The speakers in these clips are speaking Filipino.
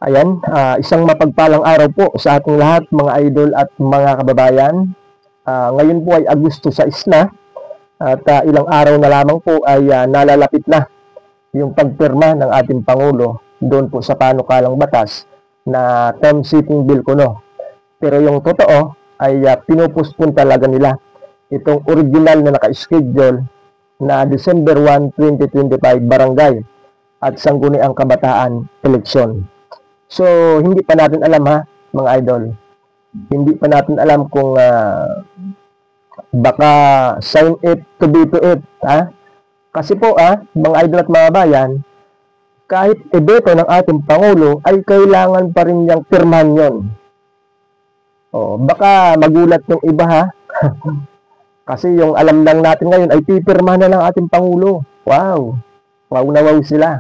Ayan, isang mapagpalang araw po sa ating lahat mga idol at mga kababayan. Ngayon po ay Agosto 6 na at ilang araw na lamang po ay nalalapit na yung pagpirma ng ating Pangulo doon po sa panukalang batas na term sheeting bill kuno. Pero yung totoo ay pinupuspon talaga nila itong original na naka-schedule na December 1, 2025 barangay at sangguniang kabataan eleksyon. So, hindi pa natin alam mga idol. Hindi pa natin alam kung baka sign it to be to it, Kasi po, mga idol at mga bayan, kahit ibeto ng ating Pangulo, ay kailangan pa rin niyang pirmahan yon. Baka magulat yung iba, Kasi yung alam lang natin ngayon ay pipirmahan na ng ating Pangulo. Wow! Wow na wow sila.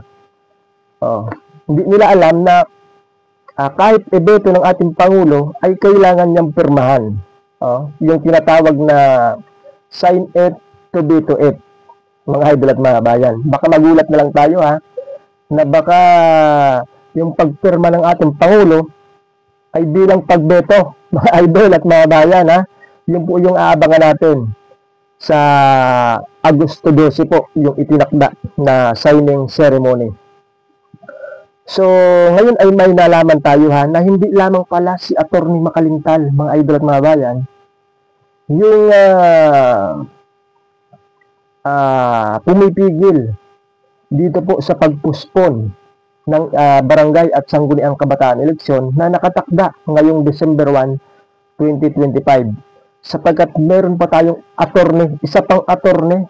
Hindi nila alam na kahit ibeto ng ating Pangulo ay kailangan niyang pirmahan. Yung tinatawag na sign it to be to it, mga idol at mga bayan. Baka magulat na lang tayo na baka yung pagpirma ng ating Pangulo ay bilang pagbeto, mga idol at mga bayan. Yun po yung aabangan natin sa Agosto 12 po, yung itinakda na signing ceremony. So, ngayon ay may nalaman tayo na hindi lamang pala si Atty. Makalintal, mga idol at mga bayan, yung pumipigil dito po sa pagpuspon ng barangay at sangguniang kabataan eleksyon na nakatakda ngayong December 1, 2025. Sapagkat meron pa tayong isa pang attorney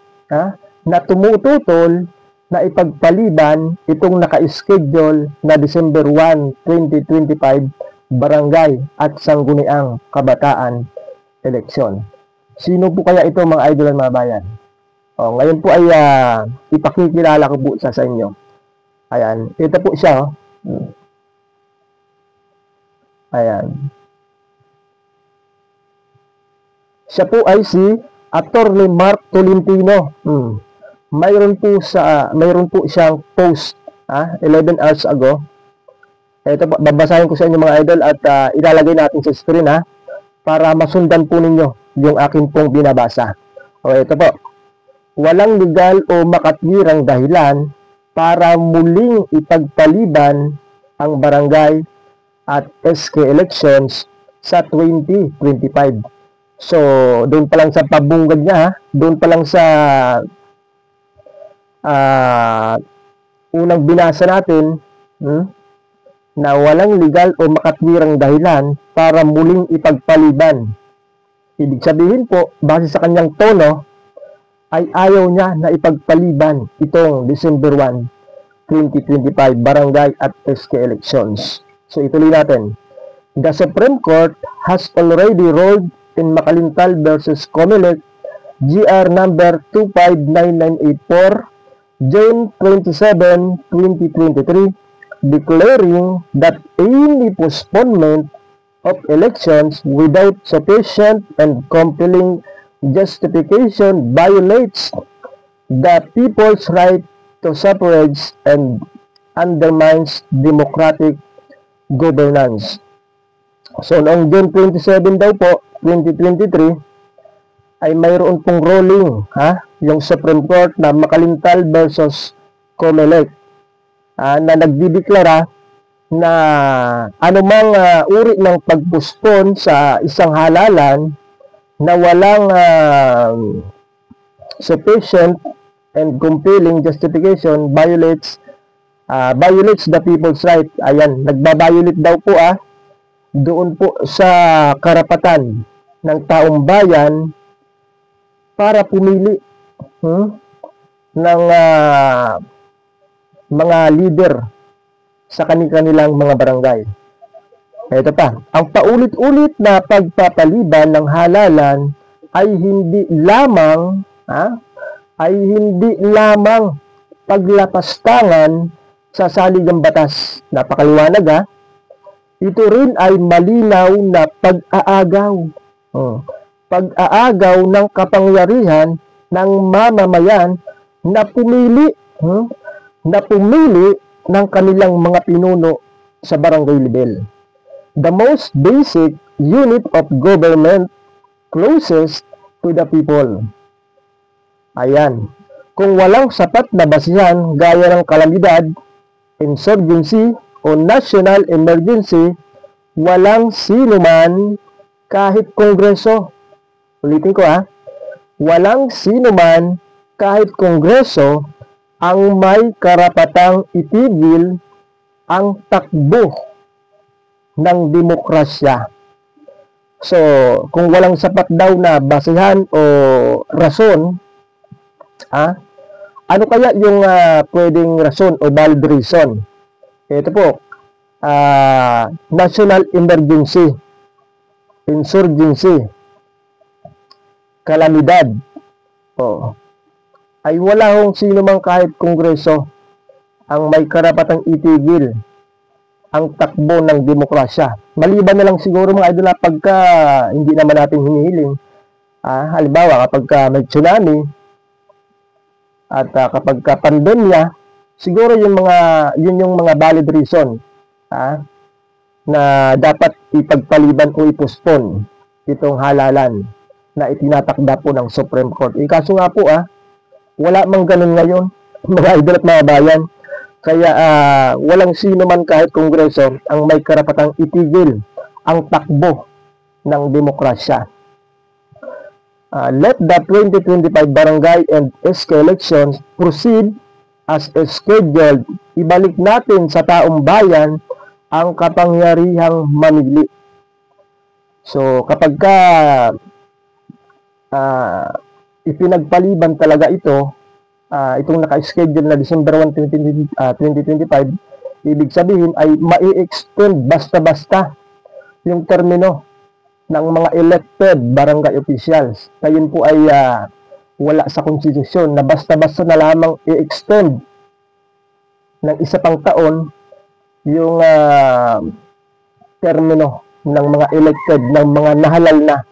na tumututol na ipagpaliban itong naka-schedule na December 1, 2025 barangay at sangguniang kabataan eleksyon. Sino po kaya ito, mga idol at mga bayan? Ngayon po ay ipakikilala ko po sa inyo. Ayan, ito po siya. Ayan. Siya po ay si Atty. Mark Tolentino. Mayroon po siyang post 11 hours ago. Ito po, babasahin ko sa inyo, mga idol, at ilalagay natin sa screen para masundan po ninyo yung akin pong binabasa. Ito po. Walang legal o makatwirang dahilan para muling ipagpaliban ang barangay at SK elections sa 2025. So, doon pa lang sa pabunggad niya, doon pa lang sa unang binasa natin, na walang legal o makatwirang dahilan para muling ipagpaliban. Ibig sabihin po, base sa kanyang tono, ay ayaw niya na ipagpaliban itong December 1, 2025 barangay at SK elections. So, ituloy natin. The Supreme Court has already ruled in Makalintal versus Comelec GR number 259984 June 27, 2023, declaring that any postponement of elections without sufficient and compelling justification violates the people's right to suffrage and undermines democratic governance. So, noong June 27 daw po, 2023, ay mayroon pong ruling, yung Supreme Court na Makalintal versus Comelec, na nagdideklara na anumang uri ng pagpuspon sa isang halalan na walang sufficient and compelling justification violates the people's right. Ayan, nagbabiolate daw po doon po sa karapatan ng taong bayan para pumili ng mga leader sa kanilang mga barangay. Ito pa, ang paulit-ulit na pagpapaliban ng halalan ay hindi lamang paglapastangan sa saligang batas. Napakaliwanag Ito rin ay malinaw na pag-aagaw. Pag-aagaw ng kapangyarihan ng mamamayan na pumili ng kanilang mga pinuno sa barangay level. The most basic unit of government closest to the people. Ayan. Kung walang sapat na basihan gaya ng kalamidad, insurgency, o national emergency, walang sino man kahit kongreso. Ulitin ko walang sino man kahit kongreso ang may karapatang itigil ang takbo ng demokrasya. So, kung walang sapat daw na basihan o rason, ano kaya yung pwedeng rason o valid reason? Ito po, national emergency, insurgency, kalamidad, ay wala hong sino man kahit kongreso ang may karapatang itigil ang takbo ng demokrasya. Maliban na lang siguro mga idol na pagka hindi naman natin hinihiling. Halimbawa kapag may tsunami at kapag pandemya, siguro yun yung mga valid reason na dapat ipagpaliban o ipospon itong halalan na itinatakda po ng Supreme Court. Kaso nga po wala mang ganun ngayon, mga idol at mga bayan. Kaya walang sino man kahit kongreso ang may karapatang itigil ang takbo ng demokrasya. Let the 2025 barangay and SK elections proceed as scheduled. Ibalik natin sa taong bayan ang kapangyarihang mamili. So kapag ipinagpaliban talaga ito, itong naka-schedule na December 1, 2025, ibig sabihin ay mai-extend basta-basta yung termino ng mga elected barangay officials. Ngayon po ay wala sa konstitusyon na basta-basta na lamang i-extend ng isa pang taon yung termino ng mga elected, ng mga nahalal na.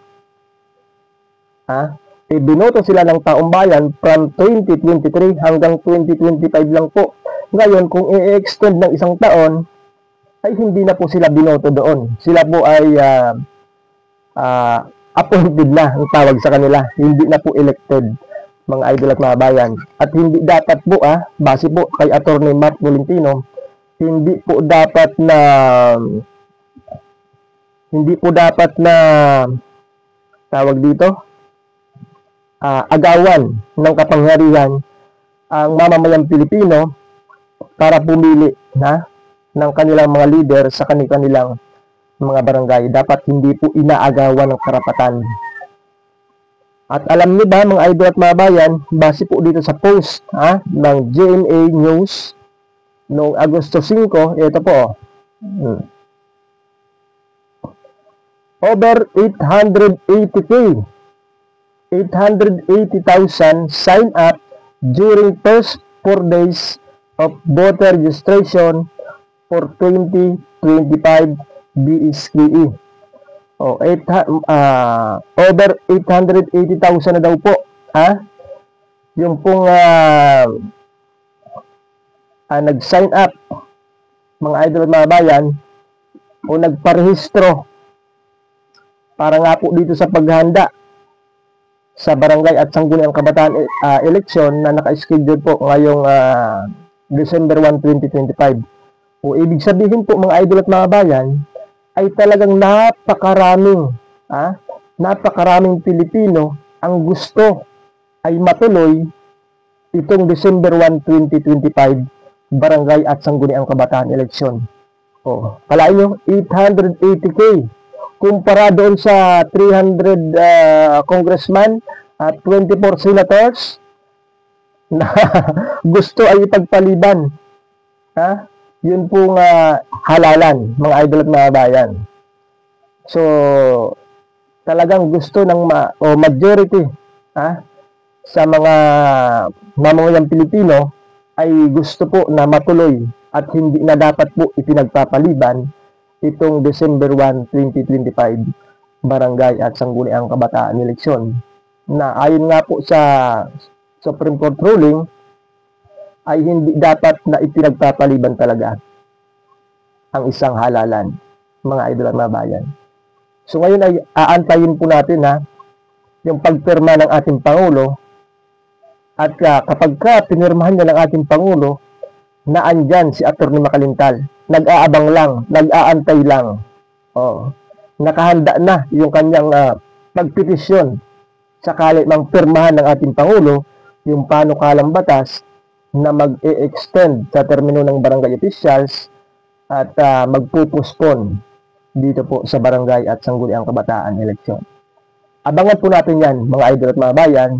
Binoto sila ng taong bayan from 2023 hanggang 2025 lang po. Ngayon, kung i-extend ng isang taon, ay hindi na po sila binoto doon. Sila po ay appointed na ang tawag sa kanila. Hindi na po elected, mga idol at mga bayan. At hindi dapat po, base po kay Attorney Mark Tolentino, hindi po dapat na tawag dito, agawan ng kapangyarihan ang mamamayang Pilipino para pumili ng kanilang mga leader sa kanilang mga barangay. Dapat hindi po inaagawan ng karapatan. At alam niyo ba mga idol at mga bayan, base po dito sa post ng GMA News noong Agosto 5, ito po over 880,000 sign up during first 4 days of voter registration for 2025 BSKE. Over 880,000 na daw po yung pong nag-sign up, mga idol at mga bayan, o nagparehistro para nga po dito sa paghanda sa barangay at sangguniang kabataan election na naka-schedule po ngayong December 1, 2025. O ibig sabihin po mga idol at mga bayan, ay talagang napakaraming Pilipino ang gusto ay matuloy itong December 1, 2025 barangay at sangguniang kabataan election. Kalain nyo, 880K kumpara doon sa 300 congressman at 24 senators na gusto ay ipagpaliban. Yun pong halalan, mga idol at mga bayan. So, talagang gusto ng majority sa mga mamamayang Pilipino ay gusto po na matuloy at hindi na dapat po ipinagpapaliban itong December 1, 2025 barangay at sangguniang kabataan eleksyon na ayon nga po sa Supreme Court ruling ay hindi dapat na ipinagpapaliban talaga. ang isang halalan, mga idol at mga bayan. So ngayon ay aantayin po natin yung pagpirma ng ating Pangulo at kapag pinirmahan niya ng ating Pangulo na andyan si Atty. Makalintal, nag-aabang lang, nag-aantay lang. Nakahanda na yung kanyang pagpetisyon sakali mang pirmahan ng ating Pangulo yung panukalang batas na mag-e-extend sa termino ng barangay officials at magpupuspon dito po sa barangay at sangguniang kabataan eleksyon. Abangan po natin yan, mga idol at mga bayan,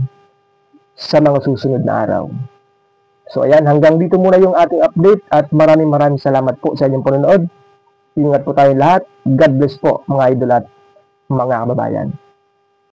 sa mga susunod na araw. So ayan, hanggang dito muna yung ating update at maraming salamat po sa inyong panonood. Ingat po tayong lahat. God bless po, mga idol at mga kababayan.